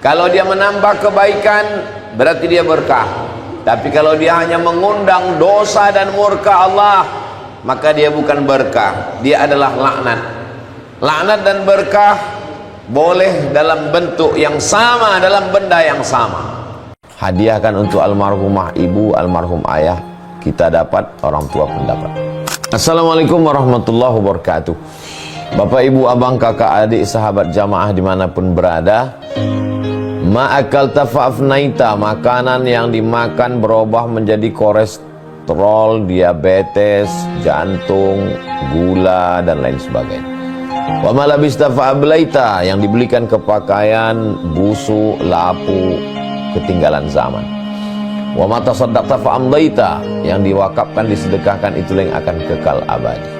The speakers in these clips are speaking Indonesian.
Kalau dia menambah kebaikan, berarti dia berkah. Tapi kalau dia hanya mengundang dosa dan murka Allah, maka dia bukan berkah, dia adalah laknat. Laknat dan berkah boleh dalam bentuk yang sama, dalam benda yang sama. Hadiahkan untuk almarhumah ibu, almarhum ayah, kita dapat, orang tua pun dapat. Assalamualaikum warahmatullahi wabarakatuh. Bapak, ibu, abang, kakak, adik, sahabat jamaah dimanapun berada, ma'akal tafa'afnaita, makanan yang dimakan berubah menjadi kolesterol, diabetes, jantung, gula, dan lain sebagainya. Wa malabista fa'ablaita, yang dibelikan ke pakaian, busuk, lapu, ketinggalan zaman. Wa mata saddaqta fa'amdaita, yang diwakafkan, disedekahkan, itulah yang akan kekal abadi.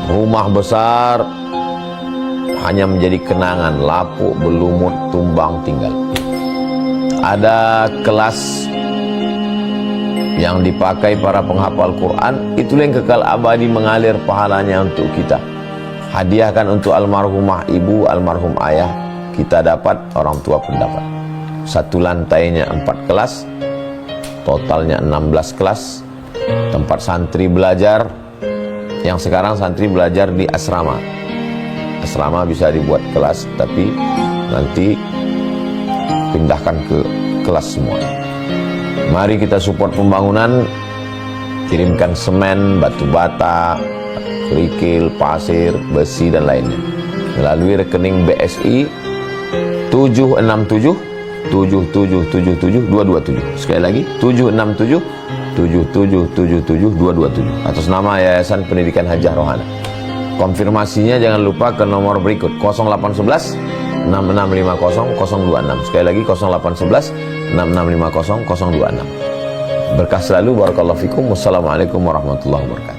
Rumah besar hanya menjadi kenangan, lapuk, berlumut, tumbang, tinggal. Ada kelas yang dipakai para penghafal Quran, itulah yang kekal abadi, mengalir pahalanya untuk kita. Hadiahkan untuk almarhumah ibu, almarhum ayah, kita dapat, orang tua pun dapat. Satu lantainya 4 kelas, totalnya 16 kelas, tempat santri belajar. Yang sekarang santri belajar di asrama. Asrama bisa dibuat kelas, tapi nanti pindahkan ke kelas semua. Mari kita support pembangunan, kirimkan semen, batu bata, kerikil, pasir, besi, dan lainnya melalui rekening BSI 767 7777 227. Sekali lagi 767 7777 227 atas nama Yayasan Pendidikan Hajah Rohana. Konfirmasinya jangan lupa ke nomor berikut 0811 6650 026. Sekali lagi 0811 6650 026. Berkah selalu, barakallahu fikum. Wassalamualaikum warahmatullahi wabarakatuh.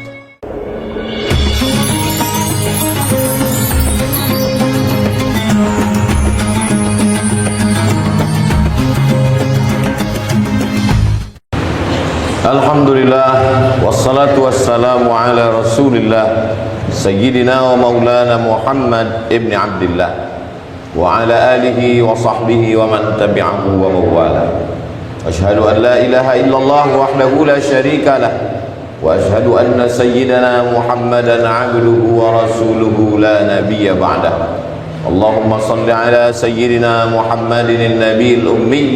Alhamdulillah, wassalatu wassalamu ala rasulillah Sayyidina wa maulana Muhammad ibn Abdillah wa ala alihi wa sahbihi wa man tabi'ahu wa mawala. Ashhadu an la ilaha illallah wahdahu la syarika lah, wa ashhadu anna sayyidana Muhammadan abduhu wa rasuluhu la nabiyya ba'dah. Allahumma salli ala sayyidina Muhammadin an-nabiyil ummi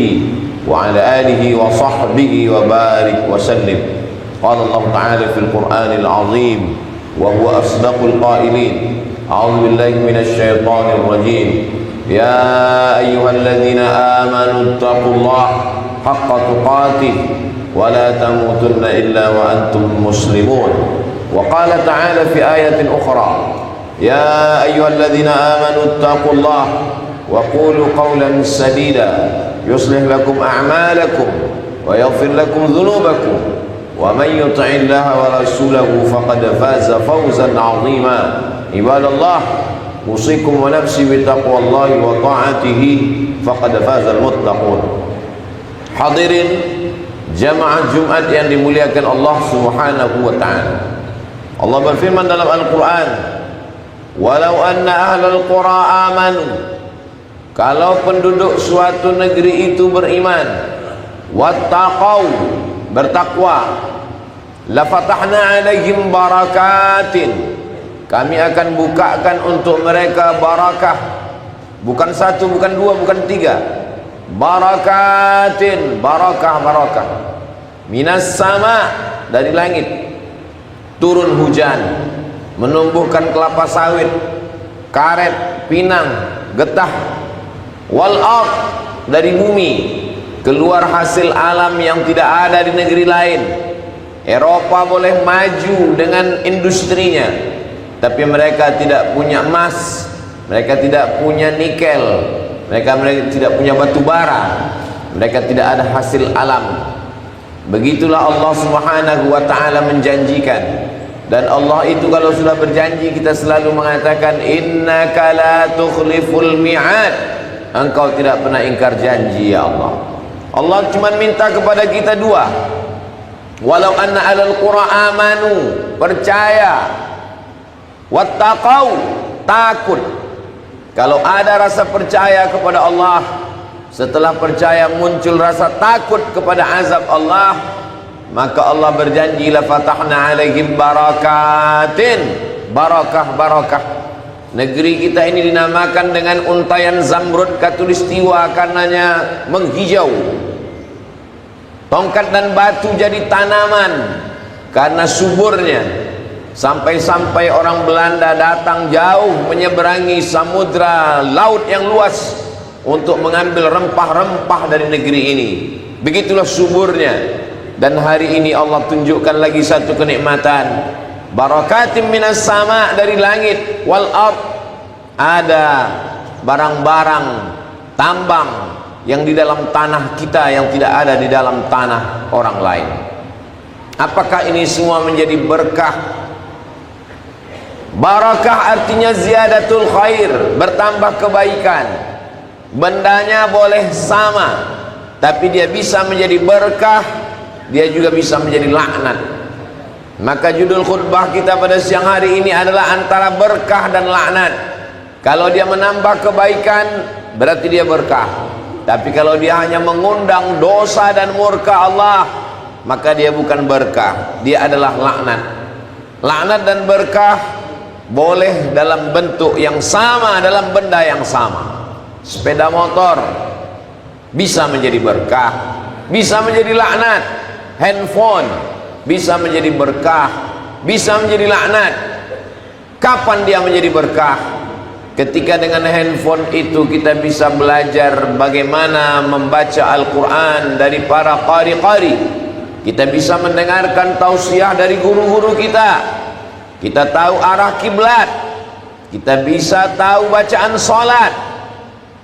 wa ala alihi wa sahbihi wa barik wa sallim. Qala Allah ta'ala fil Qur'anil azim wa huwa asdaqul qailin. A'udzu billahi minasy syaithanir rajim. Ya ayyuhalladzina amanu taqullaha haqqa tuqatih wa la tamutunna illa wa antum muslimun. Wa qala ta'ala fi ayatin ukhra, ya ayyuhalladzina amanu taqullaha wa qulu qawlan sadida yuslih lakum a'malakum wa yaghfir lakum dhunubakum wa man yuti'illaha wa rasulahu faqad faza fawzan 'azima. Ibadallah, usikum wa nafsi bi taqwallahi wa ta'atihi faqad fazal muttaqun. Hadirin jamaah Jumat yang dimuliakan Allah Subhanahu wa ta'ala, Allah berfirman dalam Al-Quran, walau anna ahlal qura amanu, kalau penduduk suatu negeri itu beriman, wattaqau, bertakwa, lafatahna alaihim barakatin, kami akan bukakan untuk mereka barakah, bukan satu, bukan dua, bukan tiga, barakatin, barakah minas sama, dari langit turun hujan, menumbuhkan kelapa sawit, karet, pinang, getah, wal ard, dari bumi keluar hasil alam yang tidak ada di negeri lain. Eropa boleh maju dengan industrinya, tapi mereka tidak punya emas, mereka tidak punya nikel, mereka tidak punya batu bara, mereka tidak ada hasil alam. Begitulah Allah Subhanahu wa ta'ala menjanjikan. Dan Allah itu kalau sudah berjanji, kita selalu mengatakan innaka la tukhliful mi'ad, engkau tidak pernah ingkar janji ya Allah. Allah cuma minta kepada kita dua, walau anna alal qura amanu, percaya, wattaqau, takut, Kalau ada rasa percaya kepada Allah, setelah percaya muncul rasa takut kepada azab Allah, maka Allah berjanji, la fatahna alaihim barakatin, barakah-barakah. Negeri kita ini dinamakan dengan untayan zamrud katulistiwa karenanya menghijau. Tongkat dan batu jadi tanaman karena suburnya. Sampai-sampai orang Belanda datang jauh menyeberangi samudra laut yang luas untuk mengambil rempah-rempah dari negeri ini. Begitulah suburnya. Dan hari ini Allah tunjukkan lagi satu kenikmatan, barakatim minas sama, dari langit wal ard. Ada barang-barang tambang yang di dalam tanah kita yang tidak ada di dalam tanah orang lain. Apakah ini semua menjadi berkah? Barakah artinya ziyadatul khair, bertambah kebaikan. Bendanya boleh sama, tapi dia bisa menjadi berkah, dia juga bisa menjadi laknat. Maka judul khutbah kita pada siang hari ini adalah antara berkah dan laknat. Kalau dia menambah kebaikan, berarti dia berkah. Tapi kalau dia hanya mengundang dosa dan murka Allah, maka dia bukan berkah, dia adalah laknat. Laknat dan berkah boleh dalam bentuk yang sama, dalam benda yang sama. Sepeda motor bisa menjadi berkah, bisa menjadi laknat. Handphone bisa menjadi berkah, bisa menjadi laknat. Kapan dia menjadi berkah? Ketika dengan handphone itu kita bisa belajar bagaimana membaca Al-Quran dari para qari-qari. Kita bisa mendengarkan tausiah dari guru-guru kita. Kita tahu arah kiblat, kita bisa tahu bacaan salat.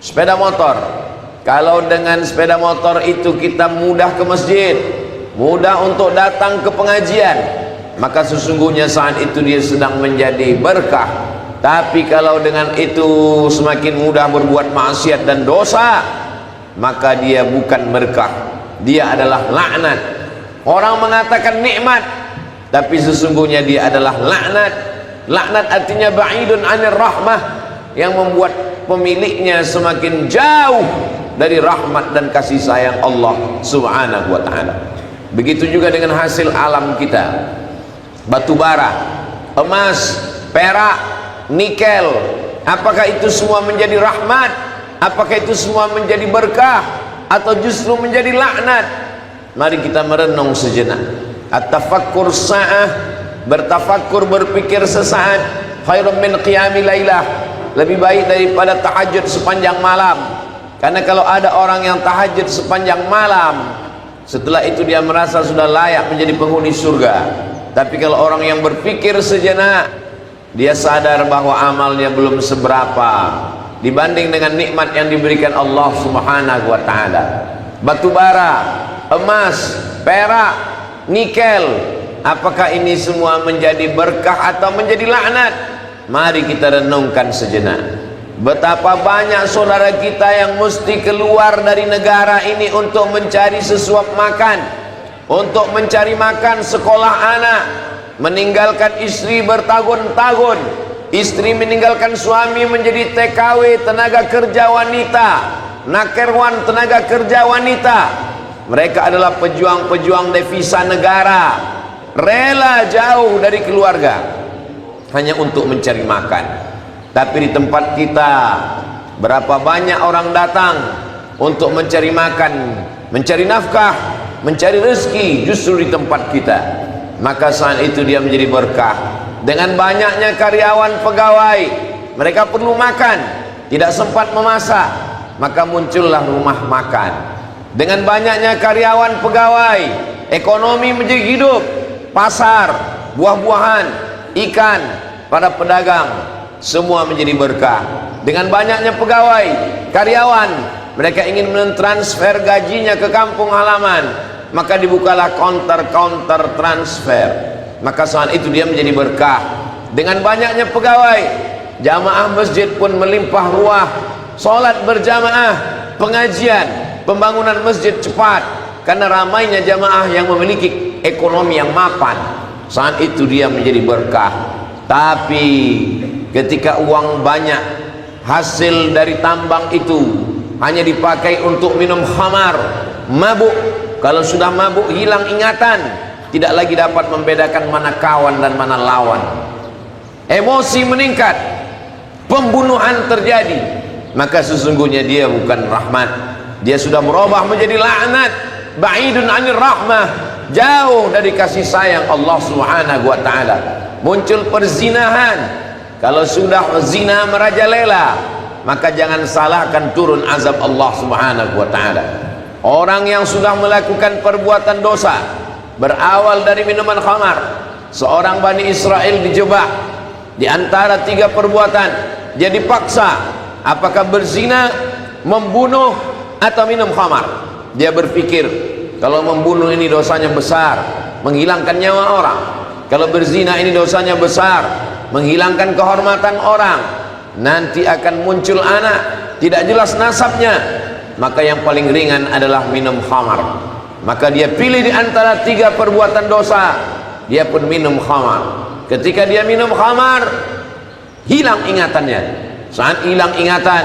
Sepeda motor, kalau dengan sepeda motor itu kita mudah ke masjid, mudah untuk datang ke pengajian, maka sesungguhnya saat itu dia sedang menjadi berkah. Tapi kalau dengan itu semakin mudah berbuat maksiat dan dosa, maka dia bukan berkah, dia adalah laknat. Orang mengatakan nikmat, tapi sesungguhnya dia adalah laknat. Laknat artinya ba'idun 'anir rahmah, yang membuat pemiliknya semakin jauh dari rahmat dan kasih sayang Allah Subhanahu wa ta'ala. Begitu juga dengan hasil alam kita. Batu bara, emas, perak, nikel, apakah itu semua menjadi rahmat? Apakah itu semua menjadi berkah atau justru menjadi laknat? Mari kita merenung sejenak. At-tafakkur sa'ah, bertafakkur, berpikir sesaat, khairun min qiyami lailah, lebih baik daripada tahajud sepanjang malam. Karena kalau ada orang yang tahajud sepanjang malam, setelah itu dia merasa sudah layak menjadi penghuni surga. Tapi kalau orang yang berpikir sejenak, dia sadar bahwa amalnya belum seberapa dibanding dengan nikmat yang diberikan Allah Subhanahu wa ta'ala. Batu bara, emas, perak, nikel, apakah ini semua menjadi berkah atau menjadi laknat? Mari kita renungkan sejenak. Betapa banyak saudara kita yang mesti keluar dari negara ini untuk mencari sesuap makan, untuk mencari makan sekolah anak, meninggalkan istri bertahun-tahun, istri meninggalkan suami menjadi TKW, tenaga kerja wanita, nakerwan, tenaga kerja wanita. Mereka adalah pejuang-pejuang devisa negara, rela jauh dari keluarga hanya untuk mencari makan. Tapi di tempat kita, berapa banyak orang datang untuk mencari makan, mencari nafkah, mencari rezeki justru di tempat kita. Maka saat itu dia menjadi berkah. Dengan banyaknya karyawan pegawai, mereka perlu makan, tidak sempat memasak, maka muncullah rumah makan. Dengan banyaknya karyawan pegawai, ekonomi menjadi hidup. Pasar, buah-buahan, ikan, para pedagang, semua menjadi berkah. Dengan banyaknya pegawai, karyawan, mereka ingin mentransfer gajinya ke kampung halaman, maka dibukalah counter-counter transfer. Maka saat itu dia menjadi berkah. Dengan banyaknya pegawai, jamaah masjid pun melimpah ruah. Salat berjamaah, pengajian, pembangunan masjid cepat, karena ramainya jamaah yang memiliki ekonomi yang mapan. Saat itu dia menjadi berkah. Tapi ketika uang banyak, hasil dari tambang itu hanya dipakai untuk minum khamar, mabuk. Kalau sudah mabuk hilang ingatan, tidak lagi dapat membedakan mana kawan dan mana lawan. Emosi meningkat, pembunuhan terjadi, maka sesungguhnya dia bukan rahmat, dia sudah merubah menjadi laknat, ba'idun 'anir rahmah, jauh dari kasih sayang Allah Subhanahu wa taala. Muncul perzinahan. Kalau sudah zina merajalela, maka jangan salahkan turun azab Allah Subhanahu wa taala. Orang yang sudah melakukan perbuatan dosa berawal dari minuman khamar. Seorang Bani Israel dijebak di antara 3 perbuatan. Dia dipaksa, apakah berzina, membunuh, atau minum khamar. Dia berpikir, kalau membunuh ini dosanya besar, menghilangkan nyawa orang. Kalau berzina ini dosanya besar, menghilangkan kehormatan orang. Nanti akan muncul anak tidak jelas nasabnya, maka yang paling ringan adalah minum khamar. Maka dia pilih di antara 3 perbuatan dosa, dia pun minum khamar. Ketika dia minum khamar, hilang ingatannya. Saat hilang ingatan,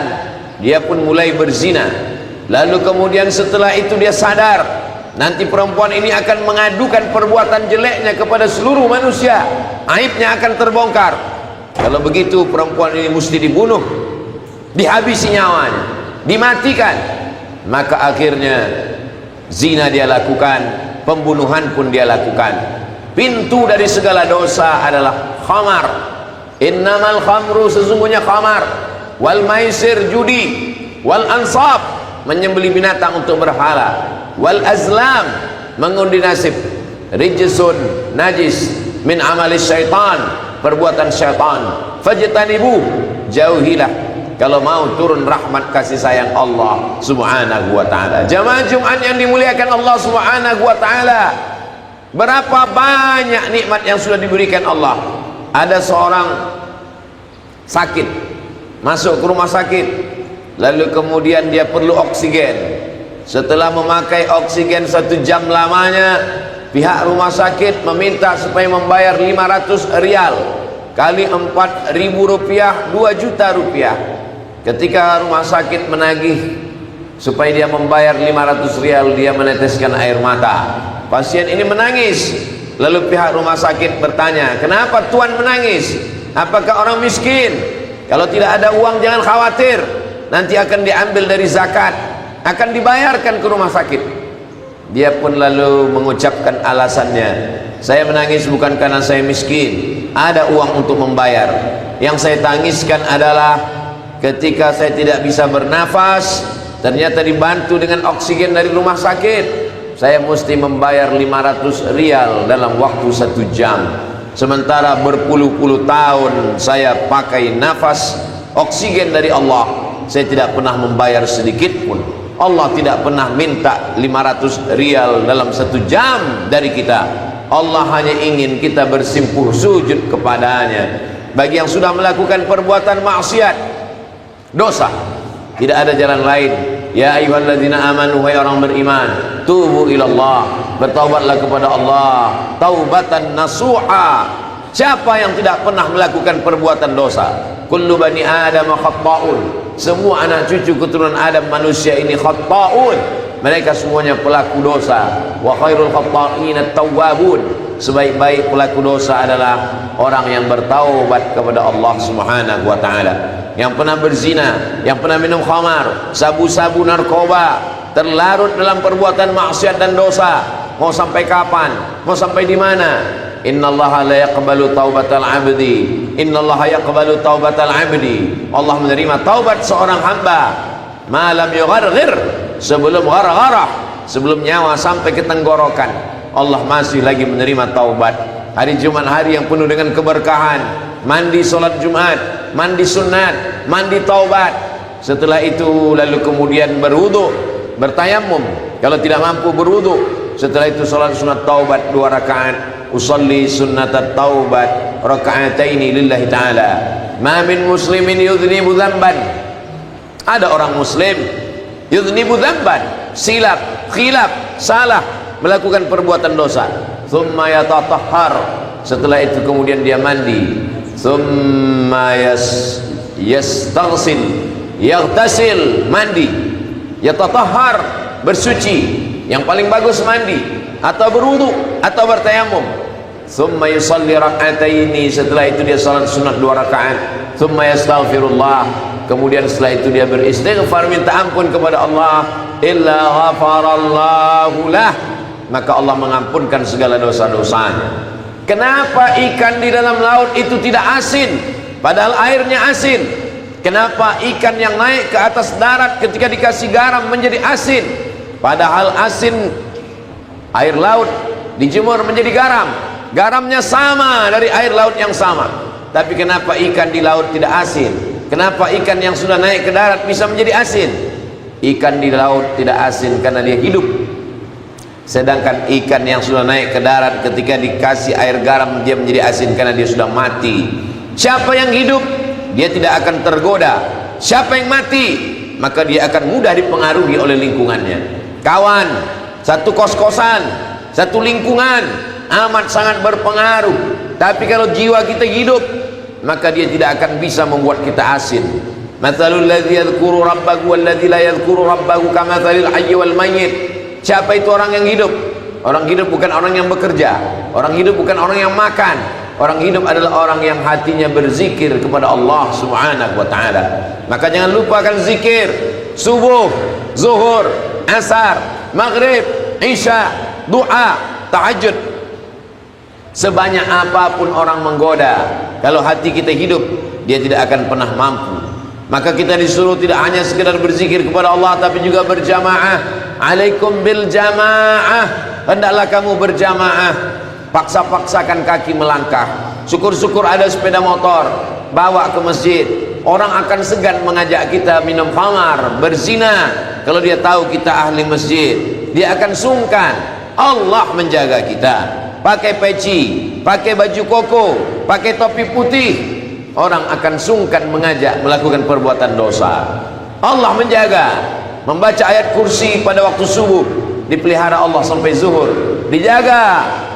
dia pun mulai berzina. Lalu kemudian setelah itu dia sadar, nanti perempuan ini akan mengadukan perbuatan jeleknya kepada seluruh manusia, aibnya akan terbongkar. Kalau begitu perempuan ini mesti dibunuh, dihabisi nyawanya, dimatikan. Maka akhirnya zina dia lakukan, pembunuhan pun dia lakukan. Pintu dari segala dosa adalah khamar. Innamal khamru, sesungguhnya khamar, wal maisir, judi, wal ansab, menyembelih binatang untuk berhala, wal azlam, mengundi nasib, rijsun, najis, min amalis syaitan, perbuatan syaitan, fajtanibu, jauhilah kalau mau turun rahmat kasih sayang Allah Subhanahu wa taala. Jamaah Jumat yang dimuliakan Allah Subhanahu wa taala, berapa banyak nikmat yang sudah diberikan Allah. Ada seorang sakit, masuk ke rumah sakit, lalu kemudian dia perlu oksigen. Setelah memakai oksigen 1 jam lamanya, pihak rumah sakit meminta supaya membayar 500 rial kali 4.000 rupiah, 2 juta rupiah. Ketika rumah sakit menagih supaya dia membayar 500 rial, dia meneteskan air mata. Pasien ini menangis. Lalu pihak rumah sakit bertanya, kenapa tuan menangis? Apakah orang miskin? Kalau tidak ada uang jangan khawatir, nanti akan diambil dari zakat, akan dibayarkan ke rumah sakit. Dia pun lalu mengucapkan alasannya, saya menangis bukan karena saya miskin, ada uang untuk membayar. Yang saya tangiskan adalah ketika saya tidak bisa bernafas, ternyata dibantu dengan oksigen dari rumah sakit, saya mesti membayar 500 rial dalam waktu 1 jam. Sementara berpuluh-puluh tahun saya pakai nafas oksigen dari Allah, saya tidak pernah membayar sedikit pun. Allah tidak pernah minta 500 rial dalam 1 jam dari kita. Allah hanya ingin kita bersimpuh sujud kepadanya. Bagi yang sudah melakukan perbuatan maksiat, dosa, tidak ada jalan lain. Ya ayyuhalladzina amanu, wahai orang beriman, tubu ilallah, bertaubatlah kepada Allah, taubatan nasuha. Siapa yang tidak pernah melakukan perbuatan dosa? Kullu bani adam khatta'un, semua anak cucu keturunan Adam manusia ini khatta'un, mereka semuanya pelaku dosa. Wa khairul khatta'in at-tawwabun, sebaik-baik pelaku dosa adalah orang yang bertaubat kepada Allah Subhanahu wa taala. Yang pernah berzina, yang pernah minum khamar, sabu-sabu, narkoba, terlarut dalam perbuatan maksiat dan dosa, mau sampai kapan? Mau sampai di mana? Innallaha la yaqbalu taubatal abdi, innallaha yaqbalu taubatal abdi. Allah menerima taubat seorang hamba malam yugharghir, sebelum ghargharah, sebelum nyawa sampai ke tenggorokan, Allah masih lagi menerima taubat. Hari Jumat hari yang penuh dengan keberkahan, mandi solat Jumat, mandi sunat, mandi taubat. Setelah itu lalu kemudian berwudu, bertayamum. Kalau tidak mampu berwudu, setelah itu solat sunat taubat 2 rakaat. Usalli sunnatat taubat raka'ataini lillahi ta'ala. Ma min muslimin yudhnibu dzamban, ada orang muslim yudhnibu dzamban, silap, khilaf, salah, melakukan perbuatan dosa, thumma yatatahhar, setelah itu kemudian dia mandi, thumma yastaghsil, yaghtasil, mandi, yatatahhar, bersuci. Yang paling bagus mandi atau berwudu atau bertayamum. Thumma yusalli rak'ataini, setelah itu dia salat sunat 2 rakaat. Thumma yastaghfirullah, kemudian setelah itu dia beristighfar, minta ampun kepada Allah. Illa ghafarallahu lah, maka Allah mengampunkan segala dosa-dosanya. Kenapa ikan di dalam laut itu tidak asin padahal airnya asin? Kenapa ikan yang naik ke atas darat ketika dikasih garam menjadi asin padahal asin air laut dijemur menjadi garam? Garamnya sama dari air laut yang sama. Tapi kenapa ikan di laut tidak asin? Kenapa ikan yang sudah naik ke darat bisa menjadi asin? Ikan di laut tidak asin karena dia hidup. Sedangkan ikan yang sudah naik ke darat ketika dikasih air garam dia menjadi asin karena dia sudah mati. Siapa yang hidup dia tidak akan tergoda. Siapa yang mati maka dia akan mudah dipengaruhi oleh lingkungannya. Kawan, satu kos-kosan, satu lingkungan amat sangat berpengaruh. Tapi kalau jiwa kita hidup maka dia tidak akan bisa membuat kita asin. Mathalul ladzi yadhkuru rabbahu wal ladzi la yadhkuru rabbahu kamathalil hayyi wal mayyit. Siapa itu orang yang hidup? Orang hidup bukan orang yang bekerja. Orang hidup bukan orang yang makan. Orang hidup adalah orang yang hatinya berzikir kepada Allah Subhanahu wa ta'ala. Maka jangan lupakan zikir subuh, zuhur, asar, maghrib, isya, doa, tahajud. Sebanyak apapun orang menggoda, kalau hati kita hidup dia tidak akan pernah mampu. Maka kita disuruh tidak hanya sekedar berzikir kepada Allah tapi juga berjamaah. Alaikum bil jamaah, hendaklah kamu berjamaah. Paksa-paksakan kaki melangkah. Syukur-syukur ada sepeda motor, bawa ke masjid. Orang akan segan mengajak kita minum khamar, berzina kalau dia tahu kita ahli masjid. Dia akan sungkan. Allah menjaga kita. Pakai peci, pakai baju koko, pakai topi putih, orang akan sungkan mengajak melakukan perbuatan dosa. Allah menjaga. Membaca ayat kursi pada waktu subuh dipelihara Allah sampai zuhur, dijaga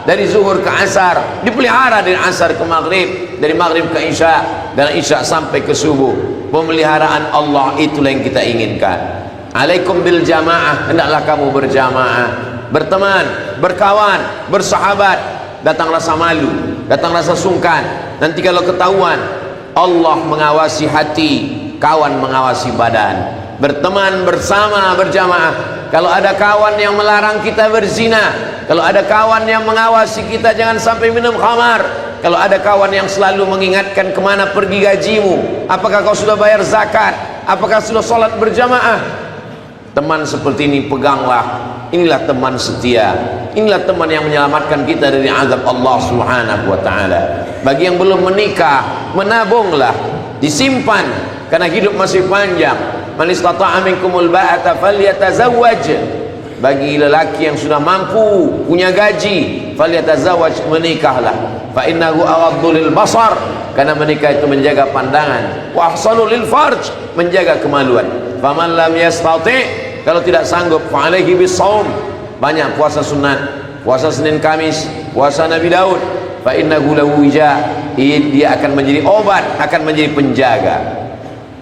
dari zuhur ke asar, dipelihara dari asar ke maghrib, dari maghrib ke isya, dan isya sampai ke subuh. Pemeliharaan Allah itulah yang kita inginkan. Alaikum bil jamaah, hendaklah kamu berjamaah, berteman, berkawan, bersahabat. Datang rasa malu, datang rasa sungkan. Nanti kalau ketahuan, Allah mengawasi hati, kawan mengawasi badan. Berteman bersama, berjamaah. Kalau ada kawan yang melarang kita berzina, kalau ada kawan yang mengawasi kita jangan sampai minum khamar, kalau ada kawan yang selalu mengingatkan kemana pergi gajimu, apakah kau sudah bayar zakat, apakah sudah sholat berjamaah, teman seperti ini peganglah. Inilah teman setia, inilah teman yang menyelamatkan kita dari azab Allah Subhanahu wa ta'ala. Bagi yang belum menikah, menabunglah, disimpan karena hidup masih panjang. Man istata'a minkumul ba'ata falyatazawwaj. Bagi lelaki yang sudah mampu, punya gaji, falyatazawwaj, menikahlah. Fa innahu aghaddu lil basar, karena menikah itu menjaga pandangan. Wa ahsanu lil farj, menjaga kemaluan. Faman lam yastati', kalau tidak sanggup, fa alaihi bisawm, banyak puasa sunat, puasa Senin Kamis, puasa Nabi Daud. Fa innahu lahu wija, dia akan menjadi obat, akan menjadi penjaga.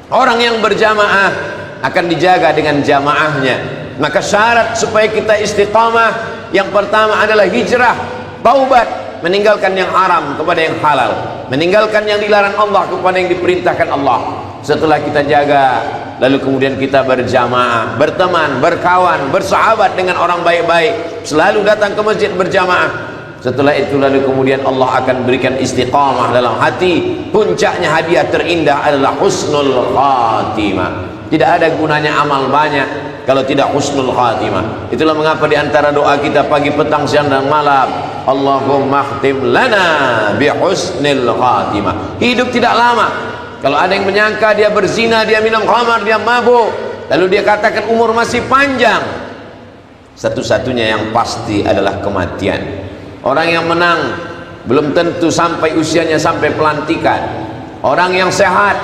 Orang yang berjamaah akan dijaga dengan jamaahnya. Maka syarat supaya kita istiqamah yang pertama adalah hijrah, taubat, meninggalkan yang haram kepada yang halal, meninggalkan yang dilarang Allah kepada yang diperintahkan Allah. Setelah kita jaga, lalu kemudian kita berjamaah, berteman, berkawan, bersahabat dengan orang baik-baik, selalu datang ke masjid berjamaah. Setelah itu lalu kemudian Allah akan berikan istiqamah dalam hati. Puncaknya hadiah terindah adalah husnul khatimah. Tidak ada gunanya amal banyak kalau tidak husnul khatimah. Itulah mengapa di antara doa kita pagi, petang, siang dan malam, Allahumma khtim lana bi husnil khatimah. Hidup tidak lama. Kalau ada yang menyangka dia berzina, dia minum khamar, dia mabuk, lalu dia katakan umur masih panjang, satu-satunya yang pasti adalah kematian. Orang yang menang belum tentu sampai usianya sampai pelantikan. Orang yang sehat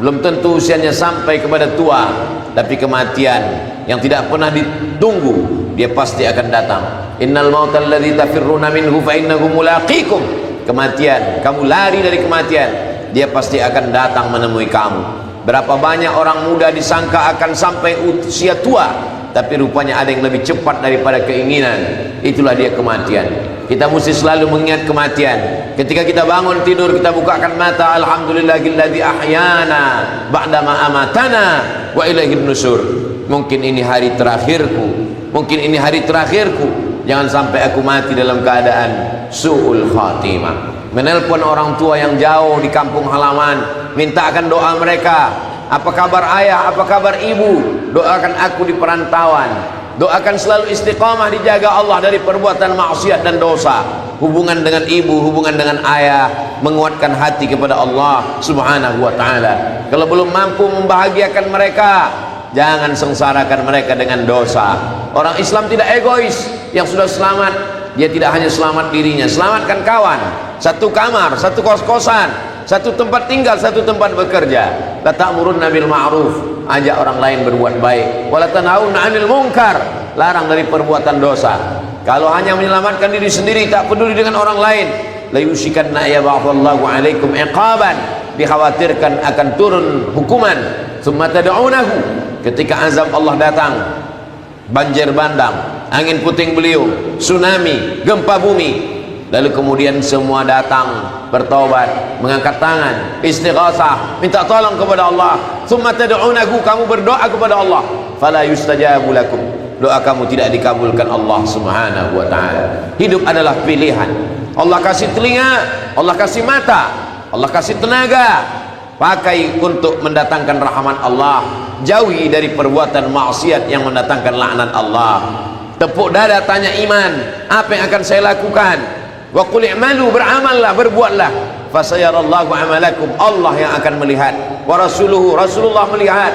belum tentu usianya sampai kepada tua. Tapi kematian yang tidak pernah ditunggu, dia pasti akan datang. Innal mautal ladzi tafirruna minhu fa innahu mulaqikum. Kematian, kamu lari dari kematian, dia pasti akan datang menemui kamu. Berapa banyak orang muda disangka akan sampai usia tua, tapi rupanya ada yang lebih cepat daripada keinginan. Itulah dia kematian. Kita mesti selalu mengingat kematian. Ketika kita bangun tidur, kita bukakan mata, alhamdulillahilladzi ahyana ba'dama amatana wa ilaihin nusur. Mungkin ini hari terakhirku, mungkin ini hari terakhirku. Jangan sampai aku mati dalam keadaan su'ul khatimah. Menelpon orang tua yang jauh di kampung halaman, mintakan doa mereka. Apa kabar ayah, apa kabar ibu? Doakan aku di perantauan. Doakan selalu istiqamah, dijaga Allah dari perbuatan maksiat dan dosa. Hubungan dengan ibu, hubungan dengan ayah, menguatkan hati kepada Allah subhanahu wa ta'ala. Kalau belum mampu membahagiakan mereka, jangan sengsarakan mereka dengan dosa. Orang Islam tidak egois. Yang sudah selamat, dia tidak hanya selamat dirinya, selamatkan kawan. Satu kamar, satu kos-kosan, satu tempat tinggal, satu tempat bekerja. La ta'murunna bil ma'ruf, ajak orang lain berbuat baik. Wa la tanhauna 'anil munkar, larang dari perbuatan dosa. Kalau hanya menyelamatkan diri sendiri, tak peduli dengan orang lain, la yushikanna yab'athallahu 'alaikum iqaban, dikhawatirkan akan turun hukuman. Tsumma tad'unahu, ketika azab Allah datang, banjir bandang, angin puting beliung, tsunami, gempa bumi, lalu kemudian semua datang bertaubat, mengangkat tangan, istighasah, minta tolong kepada Allah. Tsumma tad'unahu, kamu berdoa kepada Allah, fala yustajabu lakum, doa kamu tidak dikabulkan Allah subhanahu wa ta'ala. Hidup adalah pilihan. Allah kasih telinga, Allah kasih mata, Allah kasih tenaga, pakai untuk mendatangkan rahmat Allah, jauhi dari perbuatan maksiat yang mendatangkan laknat Allah. Tepuk dada, tanya iman, apa yang akan saya lakukan? Wa qul i'malu, beramallah, berbuatlah, fasayarallahu amalakum, Allah yang akan melihat, wa rasuluhu, Rasulullah melihat,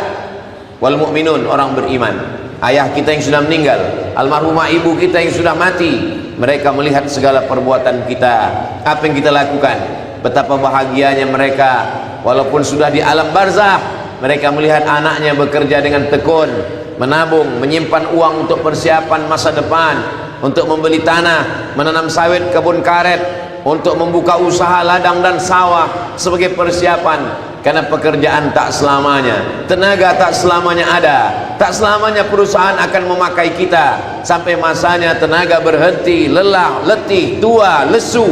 wal mu'minun, orang beriman. Ayah kita yang sudah meninggal, almarhumah ibu kita yang sudah mati, mereka melihat segala perbuatan kita, apa yang kita lakukan. Betapa bahagianya mereka, walaupun sudah di alam barzah, mereka melihat anaknya bekerja dengan tekun, menabung, menyimpan uang untuk persiapan masa depan, untuk membeli tanah, menanam sawit, kebun karet, untuk membuka usaha ladang dan sawah sebagai persiapan. Karena pekerjaan tak selamanya, tenaga tak selamanya ada, tak selamanya perusahaan akan memakai kita. Sampai masanya tenaga berhenti, lelah, letih, tua, lesu,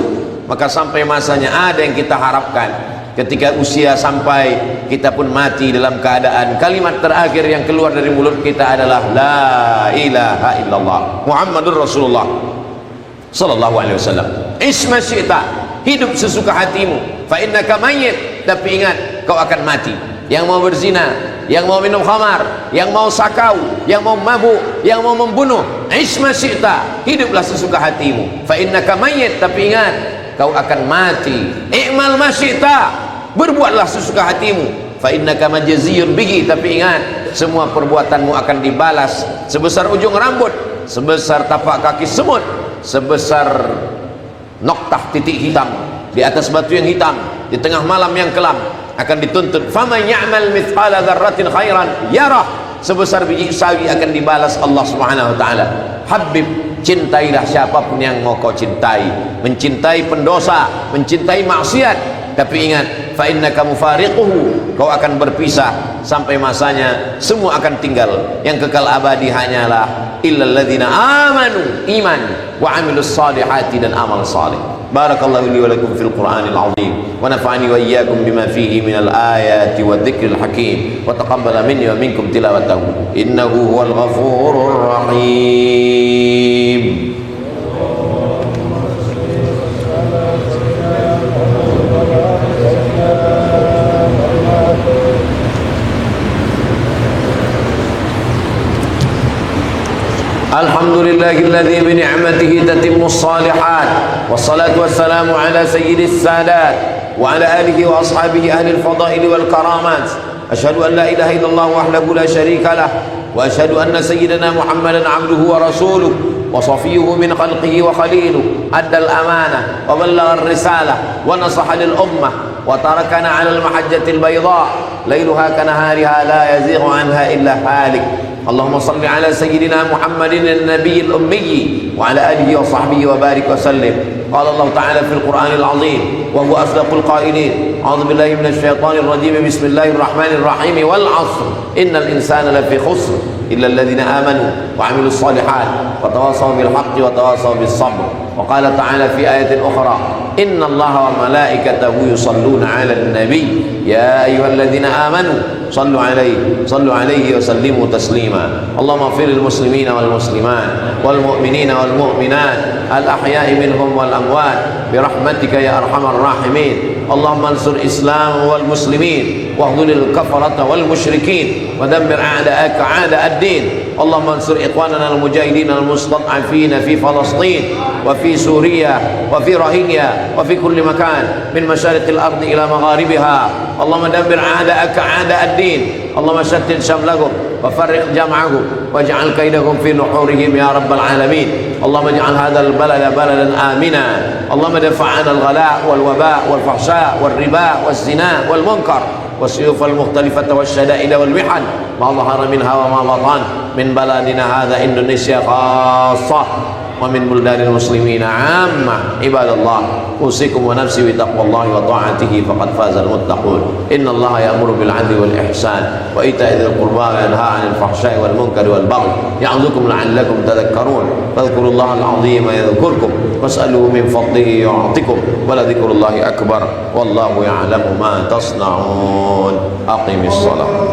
maka sampai masanya ada yang kita harapkan. Ketika usia sampai, kita pun mati dalam keadaan kalimat terakhir yang keluar dari mulut kita adalah la ilaha illallah Muhammadur Rasulullah sallallahu alaihi wasallam. Isma syi'ta, hidup sesuka hatimu, fa innaka mayyit, tapi ingat kau akan mati. Yang mau berzina, yang mau minum khamar, yang mau sakau, yang mau mabuk, yang mau membunuh, isma syi'ta, hiduplah sesuka hatimu, fa innaka mayyit, tapi ingat kau akan mati. I'mal ma syi'ta, berbuatlah sesuka hatimu, fa innaka majziyun bihi, tapi ingat semua perbuatanmu akan dibalas sebesar ujung rambut, sebesar tapak kaki semut, sebesar noktah titik hitam di atas batu yang hitam di tengah malam yang kelam. Akan dituntut, faman ya'mal mithqala dzarratin khairan yarah, sebesar biji sawi akan dibalas Allah Subhanahu wa taala. Habib, cintailah siapapun yang mau kau cintai, mencintai pendosa, mencintai maksiat, tapi ingat, fa innaka mufariquhu, kau akan berpisah sampai masanya, semua akan tinggal. Yang kekal abadi hanyalah illal ladzina amanu, iman, wa amilus salihati, dan amal saleh. Barakallahu li wa lakum fil Qur'anil azim, wa nafa'ani wa iyyakum bima fihi minal ayati wadh-dhikril hakim, wa taqabbala minni wa minkum tilawatahu innahu huwal ghafurur rahim. Alhamdulillahilladzi bi ni'matihi tatimmus shalihat, wassalatu wassalamu ala sayyidis sadat wa ala alihi wa ashabihi ahlil fadail wal karamat. Asyhadu an la ilaha illallah wahdahu la syarika lah, wa asyhadu anna sayyidana Muhammadan abduhu wa rasuluh wa safiyyuhu min khalqihi wa khaliluh. Addal amanah wa ballagha ar-risalah wa nasaha lil ummah wa tarakana 'ala al-mahajjatil bayda lailuha kanahariha la yazighu anha illa halik. Allahumma salli ala sayyidina Muhammadin an-nabiyil ummi wa ala alihi wa sahbihi wa barik wa sallim. Qala Allah ta'ala fil Qur'anil azim, وهو أصدق القائلين. أعوذ بالله من الشيطان الرجيم. بسم الله الرحمن الرحيم. والعصر إن الإنسان لفي خسر إلا الذين آمنوا وعملوا الصالحات وتواصوا بالحق وتواصوا بالصبر. وقال تعالى في آية أخرى: إن الله وملائكته يصلون على النبي يا أيها الذين آمنوا صلوا عليه وسلموا تسليما. اللهم اغفر للمسلمين والمسلمات والمؤمنين والمؤمنات الأحياء منهم والأموات برحمتك يا أرحم الراحمين. اللهم انصر الإسلام والمسلمين واخذل الكفرة والمشركين ودمر أعداءك أعداء الدين. اللهم انصر إخواننا المجاهدين المستضعفين في فلسطين وفي سوريا وفي روهينيا وفي كل مكان من مشارق الأرض إلى مغاربها. اللهم دمر أعداءك أعداء الدين. اللهم شتت شملهم وفرق جمعهم واجعل كيدهم في نحورهم يا رب العالمين. اللهم اجعل هذا البلد بلدا آمنا. اللهم دفع عنا الغلاء والوباء والفحشاء والربا والزنا والمنكر والسيوف المختلفة والشدائد والمحن ما ظهر منها وما بطن من بلدنا هذا إندونيسيا خاصة ومن بلدان المسلمين عامة. عباد الله، أوصيكم ونفسي بتقوى الله وطاعته فقد فاز المتقون. إن الله يأمر بالعدل والإحسان وإيتاء ذي القربى وينهى عن الفحشاء والمنكر والبغي يعظكم لعلكم تذكرون. فاذكروا الله العظيم يذكركم واسألوه من فضله يعطكم ولذكر الله أكبر والله يعلم ما تصنعون. أقم الصلاة.